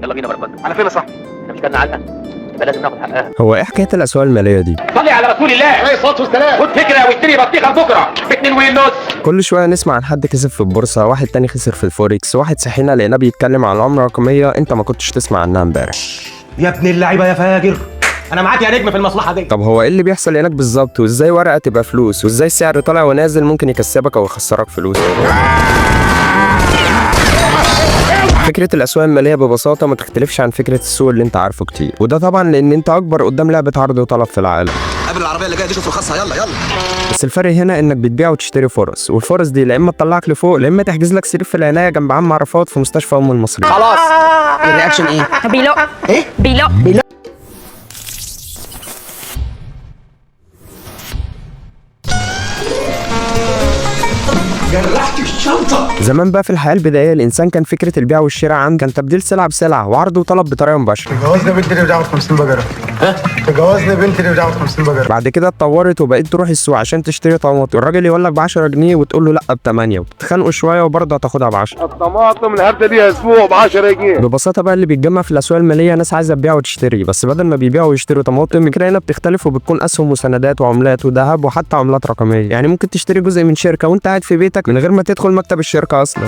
يلا بينا بركات. على فين يا صاحبي؟ احنا مش كنا علقه؟ يبقى لازم ناخد حقها. هو ايه حكايه الاسواق الماليه دي؟ صلي على رسول الله عليه الصلاه والسلام. خد فكره واشتري بطيخه بكره ب2.5. كل شويه نسمع عن حد كسب في البورصه، واحد تاني خسر في الفوركس، واحد صحينا لقيناه بيتكلم عن العمله الرقميه انت ما كنتش تسمع عنها امبارح. يا ابن اللعيبه يا فاجر، انا معاك يا نجم في المصلحه دي. طب هو ايه اللي بيحصل هناك بالظبط؟ وازاي ورقه تبقى فلوس؟ وازاي السعر طالع ونازل ممكن يكسبك او يخسرك فلوس؟ فكرة الأسواق المالية ببساطة ما تختلفش عن فكرة السوق اللي أنت عارفه كتير، وده طبعا لأن أنت أكبر قدام لعبة عرض وطلب في العالم. قبل العربية اللي جاية دي شوف رخصها، يلا يلا. بس الفرق هنا إنك بتبيع وتشتري فرص، والفرص دي لا إما تطلعك لفوق لا إما تحجز لك سرير في العناية جنب عم عرفات في مستشفى أم المصريين. خلاص الرياكشن ايه؟ بيلق ايه؟ بيلق جرحت الشنطة. زمان بقى في الحياة البدائية الإنسان كان فكرة البيع والشراء عنده كان تبديل سلعة بسلعة وعرض وطلب بطريقة مباشرة. تجوزني بنتي اللي بتاخد 50 بجرة. تجوزني بنتي اللي بتاخد 50 بجرة. بعد كده اتطورت وبقيت تروح السوق عشان تشتري طماطم، الراجل يقول لك ب 10 جنيه وتقول له لا ب8 وتتخانقوا شوية وبرضه هتاخدها ب 10. الطماطم الهردة دي اسبوع ب 10 جنيه. ببساطة بقى اللي بيتجمع في الأسواق المالية ناس عايزة تبيع وتشتري، بس بدل ما بيبيعوا ويشتروا طماطم الفكرة هنا بتختلف وبتكون أسهم وسندات وعملات وذهب وحتى عملات رقمية، يعني ممكن تشتري جزء من شركة وأنت قاعد في بيتك من غير ما تدخل مكتب الشركة أصلا.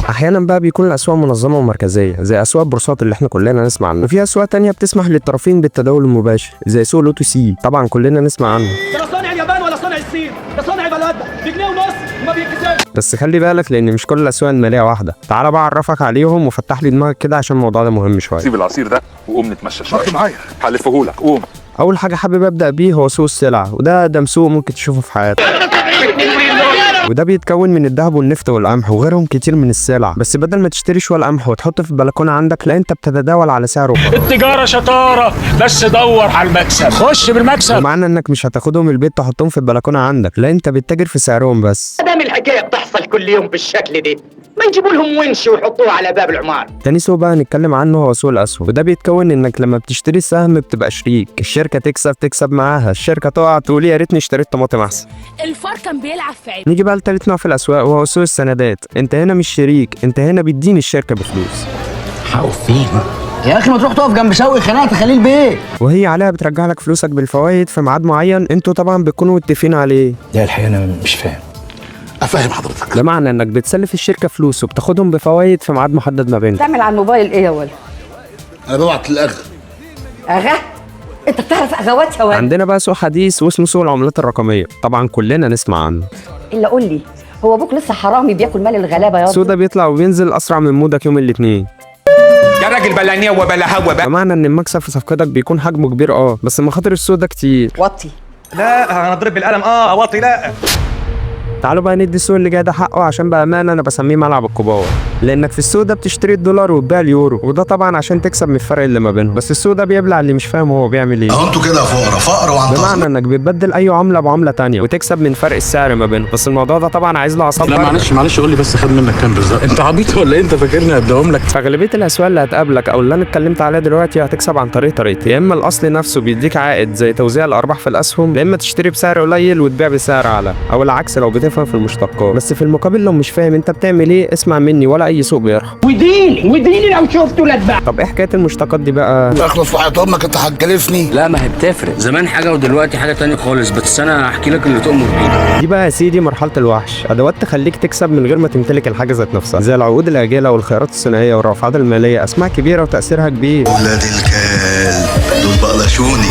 احيانا بقى بيكون الاسواق منظمه ومركزيه زي اسواق البورصات اللي احنا كلنا نسمع عنها، وفي اسواق تانية بتسمح للطرفين بالتداول المباشر زي سوق لوتو سي، طبعا كلنا نسمع عنه. ده صانع اليابان ولا صانع الصين؟ ده صانع بلدنا بجنيه ونص وما بيتكسبش. بس خلي بالك لان مش كل الاسواق الماليه واحده، تعالى بقى اعرفك عليهم وفتح لي دماغك كده عشان الموضوع ده مهم شويه. سيب العصير ده وقوم نتمشى شويه. معايا هلفهولك، قوم. اول حاجه حابب ابدا بيه هو سوق السلع، وده اقدم سوق ممكن تشوفه في حياتك، وده بيتكون من الذهب والنفط والقمح وغيرهم كتير من السلع، بس بدل ما تشتري شويه القمح وتحطه في البلكونه عندك لا انت بتتداول على سعره. التجاره شطاره بس دور على المكسب، خش بالمكسب. ومعنى انك مش هتاخدهم البيت تحطهم في البلكونه عندك، لا انت بتتاجر في سعرهم بس. دام الحكايه بتحصل كل يوم بالشكل ده ما يجيبوا لهم ونش ويحطوه على باب العمار. تاني سوق بقى هنتكلم عنه هو سوق الاسهم، وده بيتكون انك لما بتشتري السهم بتبقى شريك، الشركه تكسب معاها، الشركه تقع تقول يا ريتني اشتريت طماطم احسن. الفار كان بيلعب في عيني. نيجي بقى لتالت نوع في الاسواق وهو سوق السندات، انت هنا مش شريك، انت هنا بتدين الشركه بفلوس. فين؟ يا اخي ما تروح تقف جنب شوقي خناقه خليل بيه، وهي عليها بترجع لك فلوسك بالفوائد في ميعاد معين انتوا طبعا بتكونوا متفقين عليه. لا الحقيقة أنا مش فاهم. أفهم حضرتك. ده معنى انك بتسلف الشركه فلوس وبتاخدهم بفوائد في ميعاد محدد ما بينكم. تعمل على الموبايل ايه يا ولد؟ أنا ببعت للأغ. اغا؟ انت بتعرف اغوات يا ولد؟ عندنا بقى سوق حديث واسمه سوق العملات الرقميه، طبعا كلنا نسمع عنه. الا قول لي هو ابوك لسه حرامي بياكل مال الغلابه يا السوق ده بيطلع وبينزل اسرع من مودك يوم الاثنين. يا راجل بلا نية وبلا هوا بقى. بمعنى ان المكسب في صفقتك بيكون حجمه كبير بس مخاطر السوق ده كتير. وطي. لا انا اضرب بالقلم اوطي لا. تعالوا بقى ندي السوق اللي جاي ده حقه عشان بامانه انا بسميه ملعب الكبار، لانك في السوق ده بتشتري الدولار وتبيع اليورو، وده طبعا عشان تكسب من الفرق اللي ما بينهم، بس السوق ده بيبلع اللي مش فاهم هو بيعمل ايه. أهو أنتوا كده فقر وعنطزة. بمعنى انك بتبدل اي عمله بعمله تانية وتكسب من فرق السعر ما بينهم، بس الموضوع ده طبعا عايز له اعصاب. لا معلش قول لي بس خد منك كام بالظبط؟ انت عبيط ولا ايه؟ انت فاكرني هديهم لك؟ فغالبيه الاسواق اللي هتقابلك او اللي انا اتكلمت عليها دلوقتي هتكسب عن طريقتين، يا اما الاصل نفسه بيديك عائد زي توزيع الارباح في الاسهم، يا اما تشتري بسعر قليل وتبيع بسعر اعلى، او العكس لو بتفهم في المشتقات. بس في المقابل لو مش فاهم انت بتعمل ايه اسمع مني، ولا اي سوق بيرحم. وديني لو شفته لا اتباع. طب ايه حكايه المشتقات دي بقى؟ اخلص في حياة أمك أنت هتكلفني. لا ما هي بتفرق، زمان حاجه ودلوقتي حاجه تانية خالص، بس انا هحكي لك اللي تؤمر بيه. دي بقى يا سيدي مرحله الوحش، ادوات تخليك تكسب من غير ما تمتلك الحاجه ذات نفسها، زي العقود الاجله والخيارات الثنائيه والرافعات الماليه، اسماء كبيره وتاثيرها كبير. ولاد الكلب دول بقلشوني.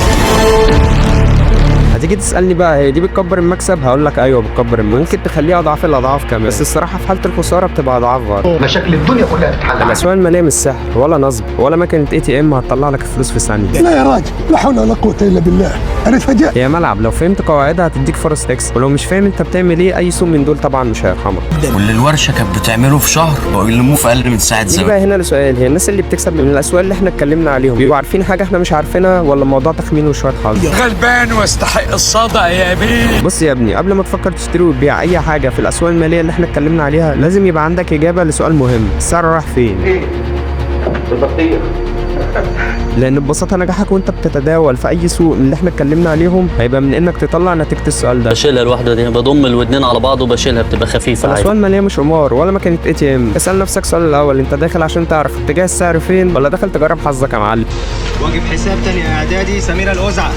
هتيجي تسالني بقى هي دي بتكبر المكسب؟ هقول لك ايوه بتكبر المكسب، ممكن تخليها اضعاف الاضعاف كمان، بس الصراحه في حاله الخساره بتبقى اضعاف برضه. مشاكل الدنيا كلها تتحل. الاسواق الماليه مش سحر ولا نصب ولا ماكينه ATM هتطلع لك الفلوس في ثانيه. لا يا راجل لا حول ولا قوة الا بالله، انا اتفاجئت. هي ملعب، لو فهمت قواعدها هتديك فرص تكسب، ولو مش فاهم انت بتعمل ايه اي سوق من دول طبعا مش هيرحمك. واللي الورشه كانت بتعمله في شهر بقوا يلموه في اقل من ساعه نيجي زمن. بقى هنا لسؤال، هي الناس اللي بتكسب من الاسواق اللي احنا اتكلمنا عليهم بيبقوا عارفين حاجه احنا مش عارفينها ولا الموضوع تخمين وشويه حظ؟ غلبان واستحق الصدى يا بيه. بص يا ابني، قبل ما تفكر تشتري وتبيع اي حاجه في الاسواق الماليه اللي احنا اتكلمنا عليها لازم يبقى عندك اجابه لسؤال مهم، السعر رايح فين؟ البطيخ لان ببساطه نجاحك وانت بتتداول في اي سوق من اللي احنا اتكلمنا عليهم هيبقى من انك تطلع نتيجه السؤال ده. بشيلها الواحده دي، بضم الودنين على بعض وبشيلها، بتبقى خفيفه عادي. الاسواق الماليه مش قمار ولا مكنه اي تي ام. اسال نفسك السؤال الاول، انت داخل عشان تعرف اتجاه السعر فين ولا داخل تجرب حظك يا معلم؟ واجب حساب تاني اعدادي سميرة الأزعة.